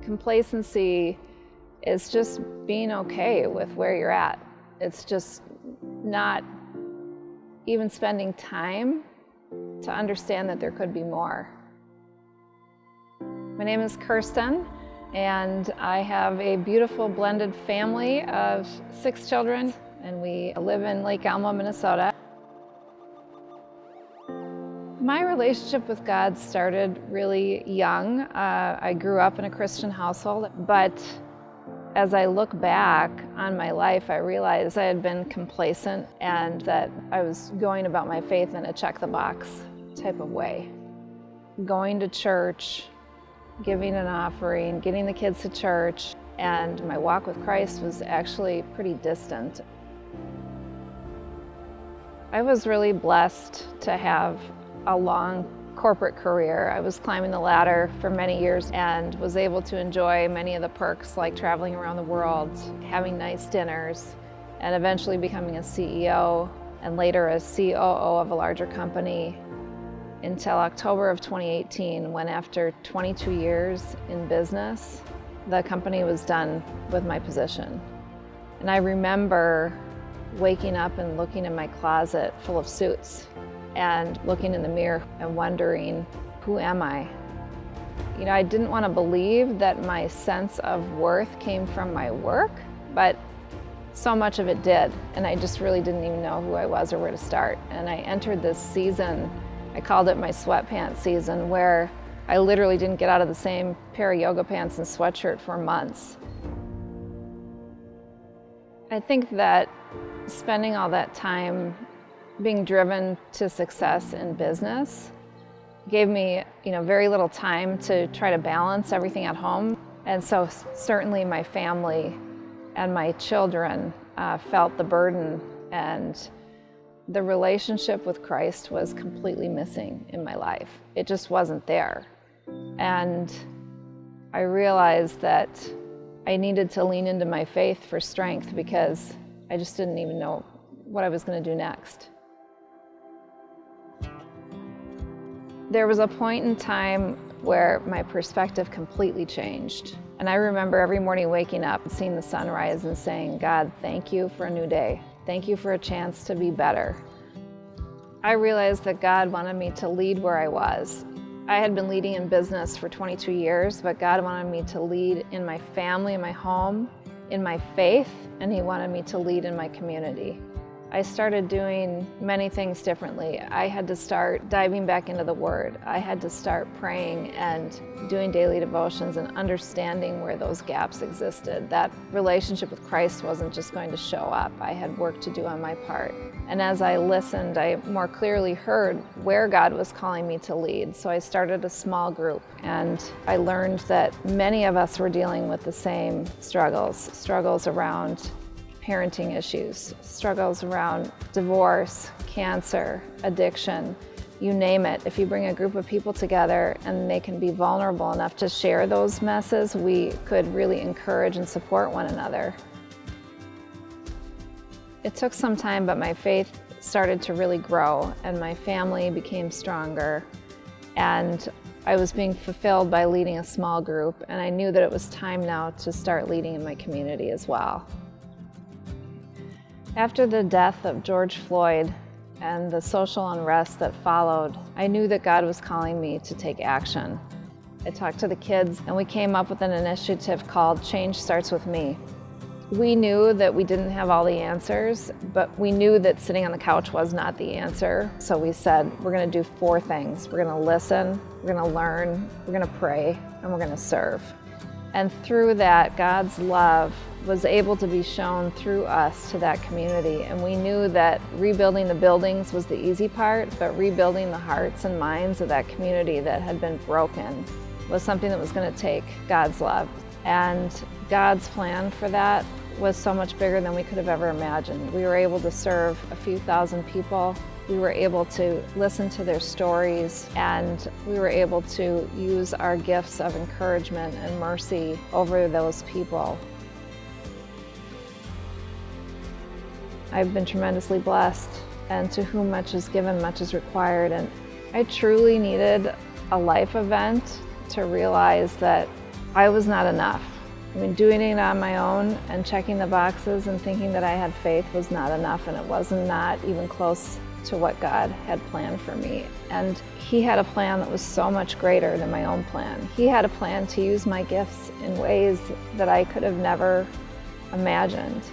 Complacency is just being okay with where you're at. It's just not even spending time to understand that there could be more. My name is Kirsten, and I have a beautiful blended family of 6 children, and we live in Lake Elmo, Minnesota. My relationship with God started really young. I grew up in a Christian household, but as I look back on my life, I realized I had been complacent and that I was going about my faith in a check-the-box type of way. Going to church, giving an offering, getting the kids to church, and my walk with Christ was actually pretty distant. I was really blessed to have a long corporate career. I was climbing the ladder for many years and was able to enjoy many of the perks like traveling around the world, having nice dinners, and eventually becoming a CEO and later a COO of a larger company until October of 2018, when after 22 years in business, the company was done with my position. And I remember waking up and looking in my closet full of suits and looking in the mirror and wondering, who am I? You know, I didn't want to believe that my sense of worth came from my work, but so much of it did, and I just really didn't even know who I was or where to start. And I entered this season, I called it my sweatpants season, where I literally didn't get out of the same pair of yoga pants and sweatshirt for months. I think that spending all that time being driven to success in business gave me, very little time to try to balance everything at home. And so certainly my family and my children felt the burden, and the relationship with Christ was completely missing in my life. It just wasn't there. And I realized that I needed to lean into my faith for strength because I just didn't even know what I was going to do next. There was a point in time where my perspective completely changed. And I remember every morning waking up and seeing the sunrise and saying, God, thank you for a new day. Thank you for a chance to be better. I realized that God wanted me to lead where I was. I had been leading in business for 22 years, but God wanted me to lead in my family, in my home, in my faith, and He wanted me to lead in my community. I started doing many things differently. I had to start diving back into the Word. I had to start praying and doing daily devotions and understanding where those gaps existed. That relationship with Christ wasn't just going to show up. I had work to do on my part. And as I listened, I more clearly heard where God was calling me to lead. So I started a small group, and I learned that many of us were dealing with the same struggles around parenting issues, struggles around divorce, cancer, addiction, you name it. If you bring a group of people together and they can be vulnerable enough to share those messes, we could really encourage and support one another. It took some time, but my faith started to really grow and my family became stronger, and I was being fulfilled by leading a small group, and I knew that it was time now to start leading in my community as well. After the death of George Floyd and the social unrest that followed, I knew that God was calling me to take action. I talked to the kids, and we came up with an initiative called Change Starts With Me. We knew that we didn't have all the answers, but we knew that sitting on the couch was not the answer. So we said, we're going to do 4 things. We're going to listen, we're going to learn, we're going to pray, and we're going to serve. And through that, God's love was able to be shown through us to that community. And we knew that rebuilding the buildings was the easy part, but rebuilding the hearts and minds of that community that had been broken was something that was going to take God's love. And God's plan for that was so much bigger than we could have ever imagined. We were able to serve a few thousand people. We were able to listen to their stories, and we were able to use our gifts of encouragement and mercy over those people. I've been tremendously blessed, and to whom much is given, much is required. And I truly needed a life event to realize that I was not enough. I mean, doing it on my own and checking the boxes and thinking that I had faith was not enough, and it was not even close to what God had planned for me. And He had a plan that was so much greater than my own plan. He had a plan to use my gifts in ways that I could have never imagined.